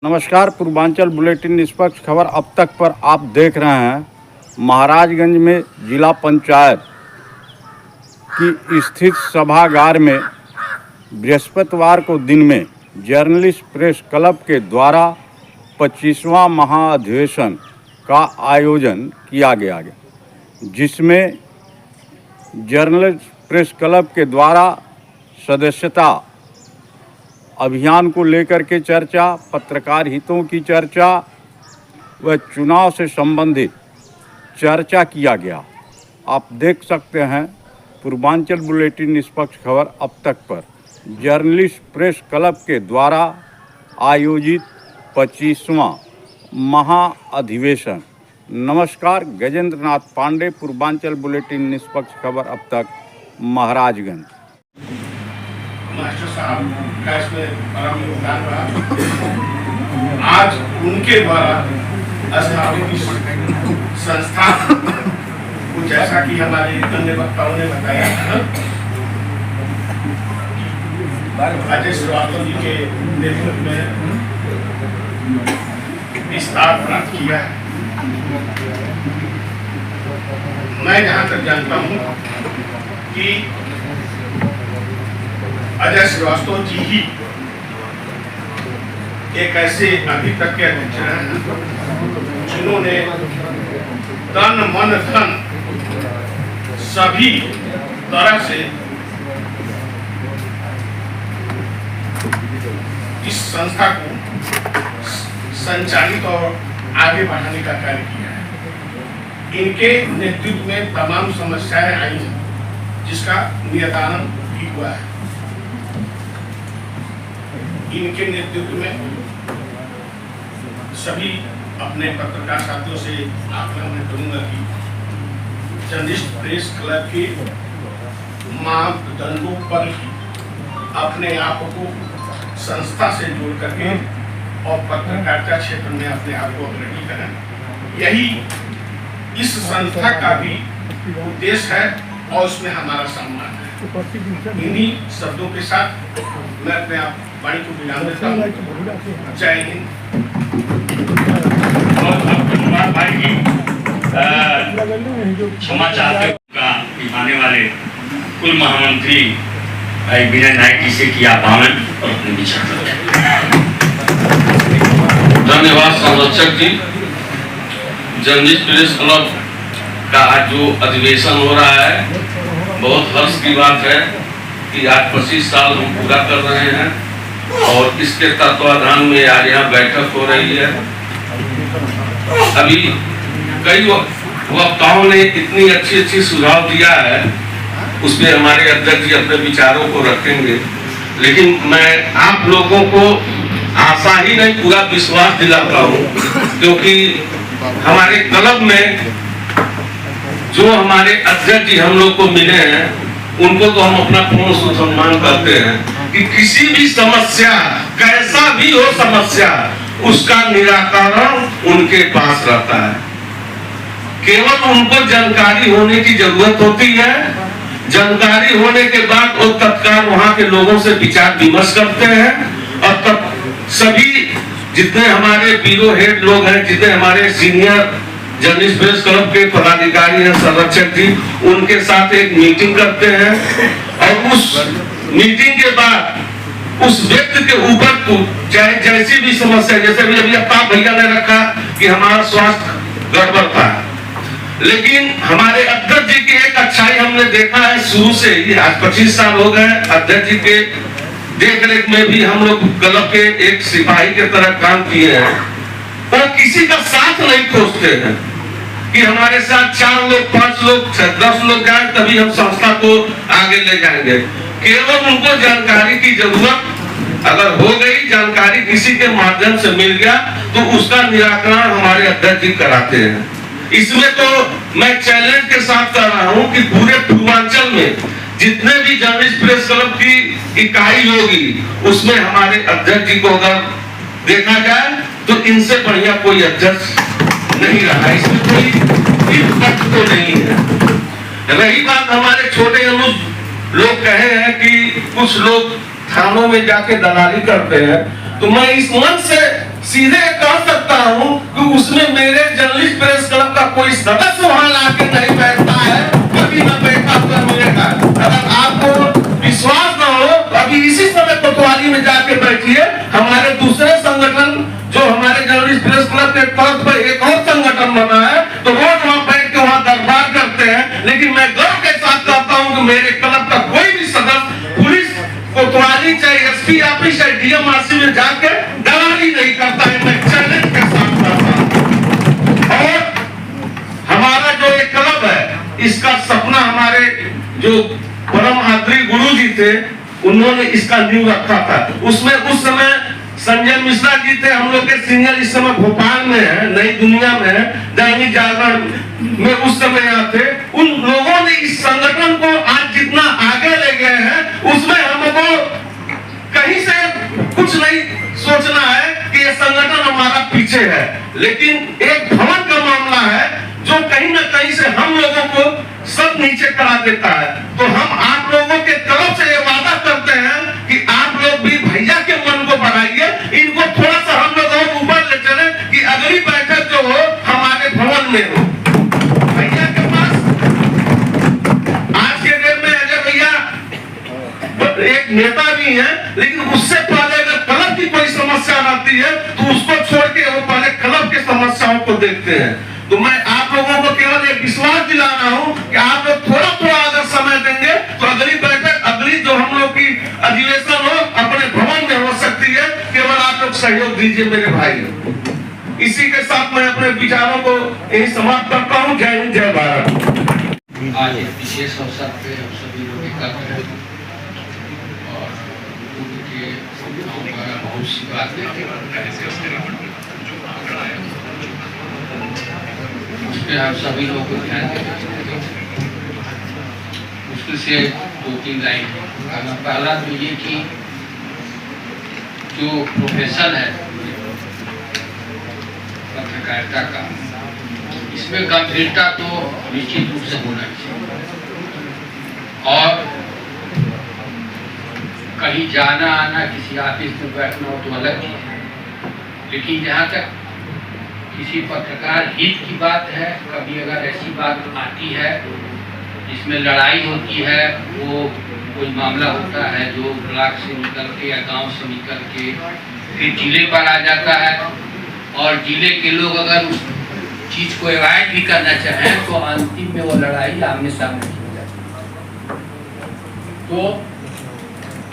नमस्कार। पूर्वांचल बुलेटिन निष्पक्ष खबर अब तक पर आप देख रहे हैं। महाराजगंज में जिला पंचायत की स्थित सभागार में बृहस्पतिवार को दिन में जर्नलिस्ट प्रेस क्लब के द्वारा 25वां महाअधिवेशन का आयोजन किया गया, जिसमें जर्नलिस्ट प्रेस क्लब के द्वारा सदस्यता अभियान को लेकर के चर्चा, पत्रकार हितों की चर्चा व चुनाव से संबंधित चर्चा किया गया। आप देख सकते हैं पूर्वांचल बुलेटिन निष्पक्ष खबर अब तक पर जर्नलिस्ट प्रेस क्लब के द्वारा आयोजित 25वां महाअधिवेशन। नमस्कार, गजेंद्र नाथ पांडे, पूर्वांचल बुलेटिन निष्पक्ष खबर अब तक, महाराजगंज। मास्टर साहब का इसमें बड़ा योगदान रहा। आज उनके द्वारा स्थापित इस संस्था को, जैसा कि हमारे अन्य वक्ताओं ने बताया, अजय श्रीवास्तव जी के नेतृत्व में विस्तार प्राप्त किया है। मैं जहाँ तक जानता हूँ कि अजय श्रीवास्तव जी ही एक ऐसे अभी तक के अध्यक्ष हैं जिन्होंने तन मन धन सभी तरह से इस संस्था को संचालित और आगे बढ़ाने का कार्य किया है। इनके नेतृत्व में तमाम समस्याएं आई हैं, जिसका निदान भी हुआ है। इनके नेतृत्व में सभी अपने पत्रकार साथियों से आग्रह मैं करूंगा कि जर्नलिस्ट प्रेस क्लब के मापदंडों पर ही अपने आप को संस्था से जोड़ करके और पत्रकारिता क्षेत्र में अपने आप को अग्रणी करें। यही इस संस्था का भी उद्देश्य है और उसमें हमारा सम्मान है। इन्हीं शब्दों के साथ मैं अपने आप वाणी को विराम देता हूँ। जय हिंद। और धन्यवाद भाई की क्षमा चाहते का आने वाले कुल महामंत्री भाई विनय नायक जी से किया पावन और अपने विचार। धन्यवाद संरक्षक जी। जर्नलिस्ट प्रेस क्लब का आज जो अधिवेशन हो रहा है, बहुत हर्ष की बात है कि आज 25 साल हम पूरा कर रहे हैं और इसके तत्वाधान में आज यहाँ बैठक हो रही है। अभी कई वक्ताओं ने इतनी अच्छी सुझाव दिया है, उसमें हमारे अध्यक्ष जी अपने विचारों को रखेंगे, लेकिन मैं आप लोगों को आशा ही नहीं पूरा विश्वास दिलाता हूँ, क्योंकि हमारे क्लब में जो हमारे अध्यक्ष जी हम लोग को मिले हैं, उनको तो हम अपना पूर्ण सम्मान करते हैं कि किसी भी समस्या, कैसा भी हो समस्या, उसका निराकरण उनके पास रहता है। केवल उनको जानकारी होने की जरूरत होती है। जानकारी होने के बाद वो तत्काल वहां के लोगों से विचार विमर्श करते हैं और तब सभी जितने हमारे ब्यूरो हेड लोग हैं, जितने हमारे सीनियर जर्नलिस्ट प्रेस क्लब के पदाधिकारी हैं, संरक्षक जी, उनके साथ एक मीटिंग करते हैं और उस मीटिंग के बाद उस व्यक्ति के ऊपर चाहे जैसी भी समस्या, जैसे भी अभी अफ्ताब भैया ने रखा कि हमारा स्वास्थ्य गड़बड़ था, लेकिन हमारे अध्यक्ष जी की एक अच्छाई हमने देखा है शुरू से ही। आज 25 साल हो गए अध्यक्ष जी के देखरेख में भी हम लोग क्लब के एक सिपाही के तरह काम किए हैं। वो किसी का साथ नहीं खोजते हैं कि हमारे साथ 4 लोग, 5 लोग, 10 लोग जाए तभी हम संस्था को आगे ले जाएंगे। केवल उनको जानकारी की जरूरत अगर हो गई, जानकारी किसी के माध्यम से मिल गया, तो उसका निराकरण हमारे अध्यक्ष जी कराते हैं। इसमें तो मैं चैलेंज के साथ कर रहा हूँ कि पूरे पूर्वांचल में जितने भी जर्नलिस्ट प्रेस क्लब की इकाई होगी, उसमें हमारे अध्यक्ष जी को अगर देखा जाए तो इनसे बढ़िया कोई अध्यक्ष नहीं रहा। इसमें कोई पक्ष तो नहीं है। रही बात हमारे छोटे अनुज लोग कहे हैं कि कुछ लोग थानों में जाके दलाली करते हैं, तो मैं इस मंच से सीधे कह सकता हूं कि उसमें मेरे जर्नलिस्ट प्रेस क्लब का कोई सदस्य वहां लाके नहीं बैठता है, कभी न बैठा हुआ मिलेगा। अगर आपको विश्वास न हो, अभी इसी समय कोतवाली में जाके बैठिए। हमारे दूसरे संगठन जो हमारे जर्नलिस्ट प्रेस क्लब के तरफ पर एक और संगठन बना है, तो रोज वहां बैठ के वहां दरबार करते हैं। लेकिन मैं गर्व के साथ कहता हूं कि मेरे क्लब का कोई भी सदस्य पुलिस कोतवाली चाहे एसपी ऑफिस चाहे डीएमआरसी में जाके दलाली नहीं करता है। मैं चैलेंज के साथ करता हूं। और हमारा जो एक क्लब है, इसका सपना हमारे जो परम आदरणीय गुरु जी थे, उन्होंने इसका नींव रखा था। उसमें उस समय संजय मिश्रा जी थे, हम लोग के सिंगर इस समय भोपाल में है, नई दुनिया में है, दैनिक जागरण में उस समय यहाँ थे। उन लोगों ने इस संगठन को आज जितना आगे ले गए हैं, उसमें हमको कहीं से कुछ नहीं सोचना है कि ये संगठन हमारा पीछे है। लेकिन एक भवन का मामला है जो कहीं ना कहीं से हम लोगों को सब नीचे करा देता है। तो हम आप लोगों के तरफ से ये वादा करते हैं कि आप लोग भी भैया के मन को बढ़ाइए, इनको थोड़ा सा हम लोग और ऊपर ले चले कि अगली बैठक जो हो हमारे भवन में हो। भैया के पास आज के डेट में अजय भैया एक नेता भी है, लेकिन उससे पहले अगर क्लब की कोई समस्या आती है तो उसको छोड़ के वो पहले क्लब की समस्याओं को देखते हैं। तो मैं आप लोगों को केवल एक विश्वास दिला रहा हूं कि आप लोग थोड़ा थोड़ा अगर समय देंगे तो अगली बैठक, अगली जो हम लोग की अधिवेशन हो अपने भवन में हो सकती है। केवल आप लोग सहयोग दीजिए मेरे भाई। इसी के साथ मैं अपने विचारों को यही समाप्त करता हूं। जय हिंद, जय भारत। आज एक विशेष अवसर पे हम सभी लोग एकत्र हैं और उनके बहुत सी बातें उस पर हम सभी लोगों को ध्यान देना चाहते हैं। मुश्किल से 2-3 लाइन कहना। पहला तो ये कि जो प्रोफेशन है पत्रकारिता का, इसमें गंभीरता तो निश्चित रूप से होना चाहिए। और कहीं जाना आना, किसी ऑफिस में बैठना हो तो अलग चीज है, लेकिन जहाँ तक किसी पत्रकार हित की बात है, कभी अगर ऐसी बात आती है जिसमें लड़ाई होती है, वो कोई मामला होता है जो ब्लॉक से निकल के या गांव से निकल के फिर जिले पर आ जाता है, और जिले के लोग अगर उस चीज को अवॉइड भी करना चाहें तो अंतिम में वो लड़ाई आमने सामने की हो जाती है। तो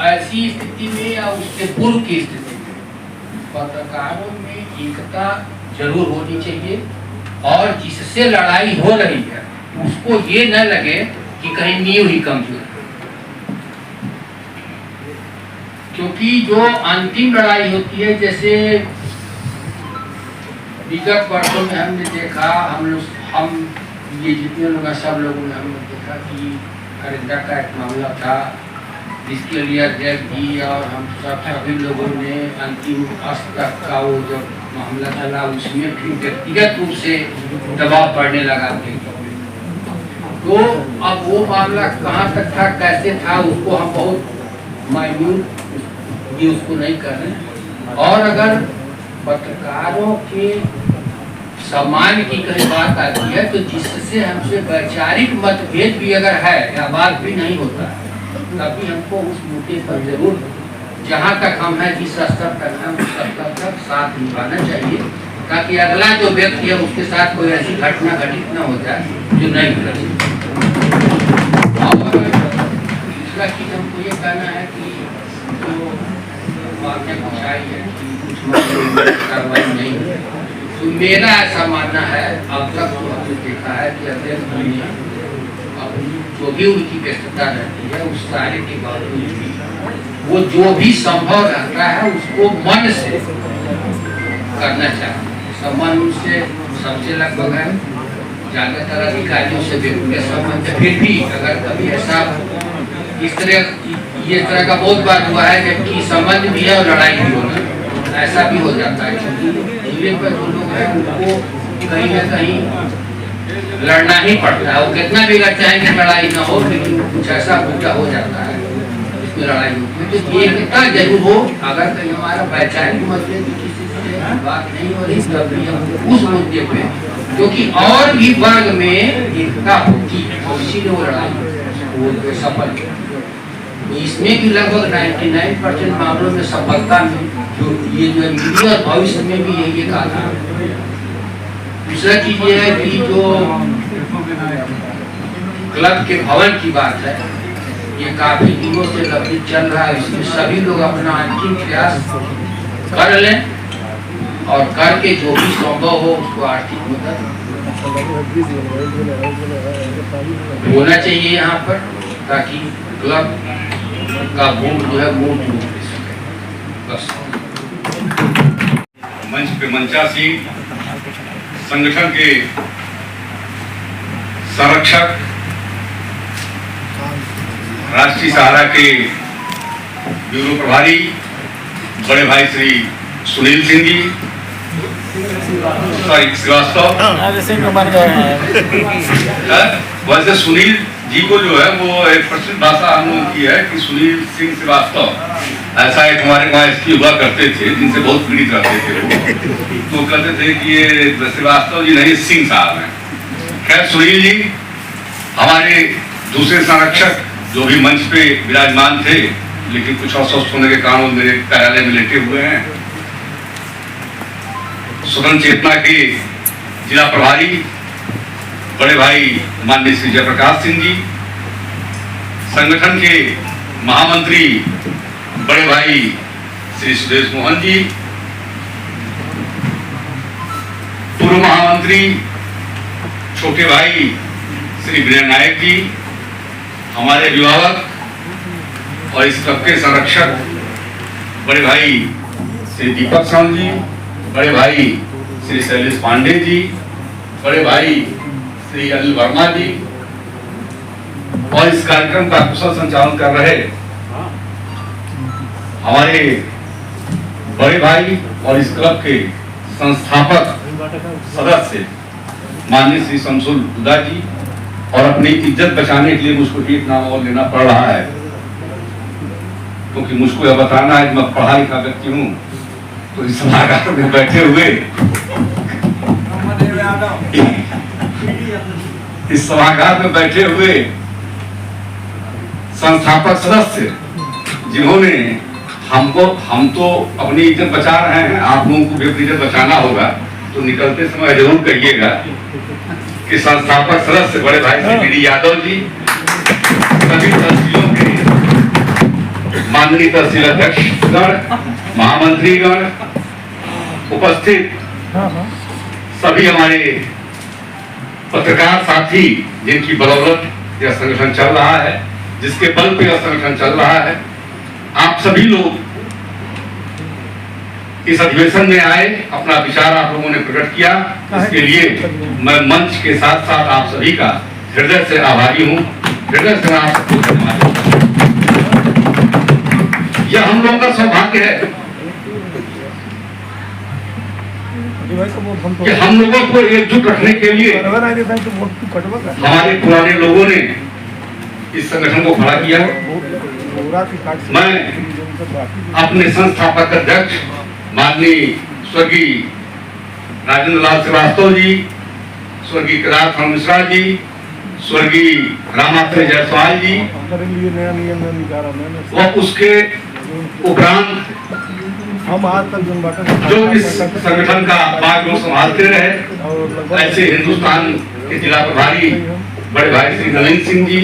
ऐसी स्थिति में या उसके पूर्व की स्थिति में पत्रकारों में एकता जरूर होनी चाहिए, और जिससे लड़ाई हो रही है उसको ये न लगे कि कहीं नींव ही कमजोर है। क्योंकि जो अंतिम लड़ाई होती है, जैसे विगत वर्षों में हमने देखा, हम ये जितने लोग हैं सब लोगों ने हमने देखा कि अरिंदा का एक मामला था जिसके लिए अध्यक्ष जी और हम सभी लोगों ने अंतिम अस्त तक का वो जो मामला चला उसमें फिर व्यक्तिगत रूप से दबाव पड़ने लगा थे। तो अब वो मामला कहाँ तक था, कैसे था, उसको हम बहुत माइन्यूट भी उसको नहीं कर रहे। और अगर पत्रकारों के सम्मान की कहीं बात आती है तो जिससे हमसे वैचारिक मतभेद भी अगर है या बात भी नहीं होता है, तभी हमको उस मुद्दे पर जरूर जहाँ तक हम हैं, जिस स्तर तक हम उस स्तर तक साथ निभाना चाहिए, ताकि अगला जो व्यक्ति है उसके साथ कोई ऐसी घटना घटित न हो जाए जो नहीं हो रही। और दूसरा चीज हमको ये कहना है कि जो आपने पूछाई है कि कुछ कार्रवाई नहीं है, तो मेरा ऐसा मानना है, अब तक तो हमने देखा है कि अध्यक्ष जो भी उनकी व्यस्तता रहती है उस सारे के बावजूद भी वो जो भी संभव रहता है उसको मन से करना चाहिए। सम्मान उनसे सबसे लगभग है, ज्यादातर अधिकारियों से व्यक्तिगत संबंध। फिर भी अगर कभी ऐसा ये तरह का बहुत बार हुआ है जबकि संबंध भी है और लड़ाई भी होना, ऐसा भी हो जाता है। क्योंकि जिले पर जो लोग हैं उनको कहीं ना कहीं लड़ना ही पड़ता है। वो कितना भी अगर चाहेंगे लड़ाई ना हो, लेकिन कुछ ऐसा मुद्दा हो जाता है इसमें लड़ाई होती है। तो एकता जरूर हो। अगर कहीं हमारा वैचारिक मतभेद किसी से की बात नहीं हो रही, तभी हम उस मुद्दे पे, क्योंकि और भी वर्ग में एकता होती है और इसीलिए वो लड़ाई वो सफल है। इसमें भी लगभग 99% मामलों में सफलता में जो ये जो मीडिया और भविष्य में भी यही एक आधार है। दूसरा चीज ये है कि जो क्लब के भवन की बात है, ये काफी दिनों से लंबित चल रहा है। इसमें सभी लोग अपना अंतिम प्रयास कर लें और करके जो भी संभव हो उसको आर्थिक मदद होना चाहिए यहाँ पर, ताकि क्लब का बोर्ड जो है मूर्त रूप ले सके। बस मंच पे मंचासी संगठन के संरक्षक राष्ट्रीय सहारा के ब्यूरो प्रभारी बड़े भाई श्री सुनील सिंह जी, सॉरी श्रीवास्तव, वैसे सुनील जी को जो है वो एक प्रचलित भाषा हम लोगों की है कि सुनील सिंह श्रीवास्तव, ऐसा एक हमारे वहाँ एसपी हुआ करते थे जिनसे बहुत पीड़ित रहते थे वो, तो कहते थे कि ये श्रीवास्तव जी नहीं सिंह साहब हैं। खैर सुनील जी हमारे दूसरे संरक्षक जो भी मंच पे विराजमान थे, लेकिन कुछ अस्वस्थ होने के कारण मेरे कार्यालय में लेटे हुए हैं। स्वतंत्र चेतना के जिला प्रभारी बड़े भाई माननीय श्री जयप्रकाश सिंह जी, संगठन के महामंत्री बड़े भाई श्री सुदेश मोहन जी, पूर्व महामंत्री छोटे भाई श्री विनय नायक जी, हमारे अभिभावक और इस क्लब के संरक्षक बड़े भाई श्री दीपक साहू जी, बड़े भाई श्री शैलेश पांडे जी, बड़े भाई श्री अनिल वर्मा जी, और इस कार्यक्रम का कुशल संचालन कर रहे हमारे बड़े भाई और इस क्लब के संस्थापक सदस्य माननीय श्री शमसुल हुदा जी, और अपनी इज्जत बचाने के लिए मुझको एक नाम और लेना पड़ रहा है, क्योंकि मुझको यह बताना है कि मैं पढ़ा लिखा व्यक्ति हूँ। तो इस सभागार में बैठे हुए इस सभागार में बैठे हुए संस्थापक सदस्य जिन्होंने हम तो अपनी इज्जत बचा रहे हैं, आप लोगों को भी अपनी इज्जत बचाना होगा, तो निकलते समय जरूर कहिएगा कि संस्थापक सदस्य बड़े भाई श्री डी यादव जी, सभी तहसीलों के माननीय तहसील अध्यक्षगण, महामंत्रीगण, उपस्थित सभी हमारे पत्रकार साथी जिनकी बदौलत यह संगठन चल रहा है, जिसके बल पे यह संगठन चल रहा है, आप सभी लोग इस अधिवेशन में आए, अपना विचार आप लोगों ने प्रकट किया, इसके लिए मैं मंच के साथ साथ आप सभी का हृदय से आभारी हूँ। हृदय से आप सबको धन्यवाद देता हूं। यह हम लोगों का सौभाग्य है कि हम लोगों को एकजुट रखने के लिए हमारे पुराने लोगों ने इस संगठन को खड़ा किया। मैं अपने संस्थापक अध्यक्ष माननीय स्वर्गीय राजेंद्र लाल श्रीवास्तव जी, स्वर्गीय केदार मिश्रा जी, स्वर्गीय रामात्रे जायसवाल जी, और उसके उपरांत जो इस संगठन का बागडोर संभालते रहे, ऐसे हिंदुस्तान के जिला प्रभारी बड़े भाई श्री नवीन सिंह जी,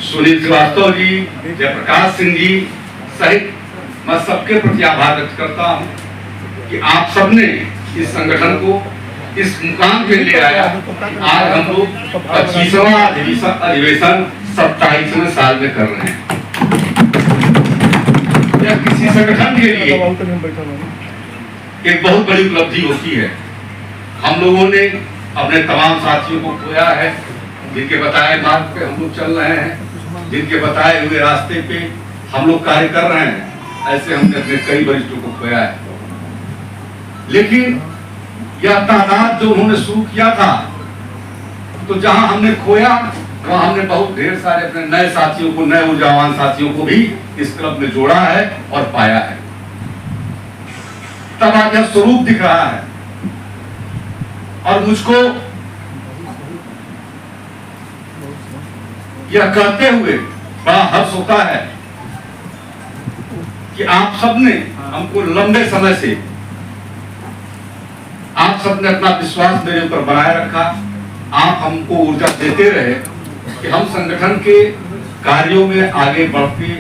सुनील श्रीवास्तव जी, जयप्रकाश सिंह जी सहित मैं सबके प्रति आभार व्यक्त करता हूँ कि आप सबने इस संगठन को इस मुकाम पे ले आया। आज हम लोग 25वां अधिवेशन 27वें साल में कर रहे हैं। यह किसी संगठन के लिए एक बहुत बड़ी उपलब्धि होती है। हम लोगों ने अपने तमाम साथियों को खोया है, जिनके बताए मार्ग पे हम लोग चल रहे हैं, जिनके बताए हुए रास्ते पे हम लोग कार्य कर रहे हैं, ऐसे हमने अपने कई वरिष्ठों को खोया है। लेकिन यह तादाद जो उन्होंने शुरू किया था, तो जहां हमने खोया वहां हमने बहुत ढेर सारे अपने नए साथियों को, नए ऊर्जावान साथियों को भी इस क्लब में जोड़ा है और पाया है। तब आज यह स्वरूप दिख रहा है। और मुझको यह कहते हुए बड़ा हर्ष होता है कि आप सबने हमको लंबे समय से, आप सबने अपना विश्वास मेरे ऊपर बनाए रखा। आप हमको ऊर्जा देते रहे कि हम संगठन के कार्यों में आगे बढ़ती,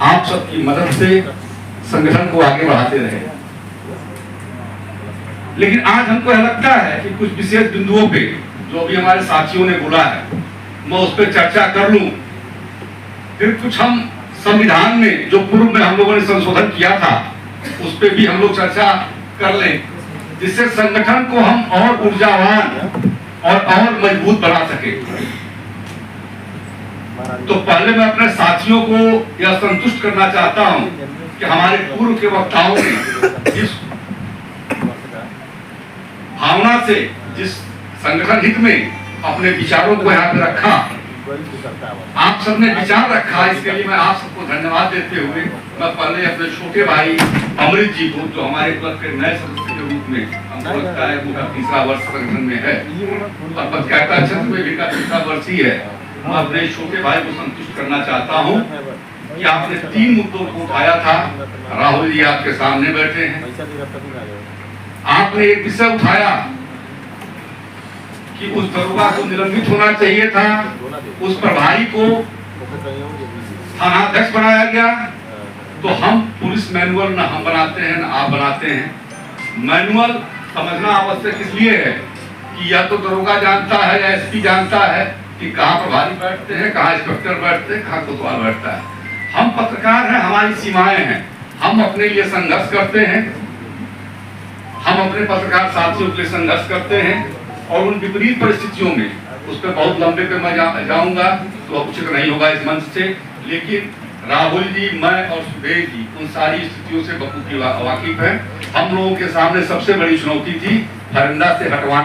आप सबकी मदद से संगठन को आगे बढ़ाते रहे। लेकिन आज हमको यह लगता है कि कुछ विशेष बिंदुओं पे जो भी हमारे साथियों ने बोला है, मैं उस पर चर्चा कर लूं। फिर कुछ हम संविधान में जो पूर्व में हम लोगों ने संशोधन किया था उस पर भी हम लोग चर्चा कर लें, जिससे संगठन को हम और ऊर्जावान और मजबूत बना सके। तो पहले मैं अपने साथियों को यह संतुष्ट करना चाहता हूं कि हमारे पूर्व के वक्ताओं ने जिस भावना से, जिस संगठन हित में अपने विचारों को यहाँ पे रखा, आप सबने विचार रखा, इसके लिए मैं आप सबको धन्यवाद देते हुए मैं पहले अपने छोटे भाई अमृत जी को, जो हमारे क्लब के नए सदस्य के रूप में हमको लगता है उनका तीसरा वर्ष संगठन में है और पत्रकारिता क्षेत्र में भी का तीसरा वर्ष ही है, मैं अपने छोटे भाई को संतुष्ट करना चाहता हूँ कि आपने 3 मुद्दों को उठाया था। राहुल जी आपके सामने बैठे हैं। आपने एक विषय उठाया कि उस दरोगा को निलंबित होना चाहिए था, उस प्रभारी को थानाध्यक्ष बनाया गया। तो हम पुलिस मैनुअल न हम बनाते हैं न आप बनाते हैं। मैनुअल समझना आवश्यक इसलिए है कि या तो दरोगा जानता है या एसपी जानता है कि कहाँ प्रभारी बैठते हैं, कहाँ इंस्पेक्टर बैठते हैं, कहाँ कोतवाल बैठता है। हम पत्रकार हैं, हमारी सीमाएं हैं, हम अपने लिए संघर्ष करते हैं, हम अपने पत्रकार साथियों के लिए संघर्ष करते हैं और उन विपरीत परिस्थितियों में, उस पर बहुत लंबे पे मैं जाऊंगा तो उचित नहीं होगा इस मंच से। लेकिन राहुल जी, मैं और सुदेश जी उन सारी स्थितियों से बखूबी वाकिफ हैं। हम लोगों के सामने सबसे बड़ी चुनौती थी फरिंदा से हटवाना।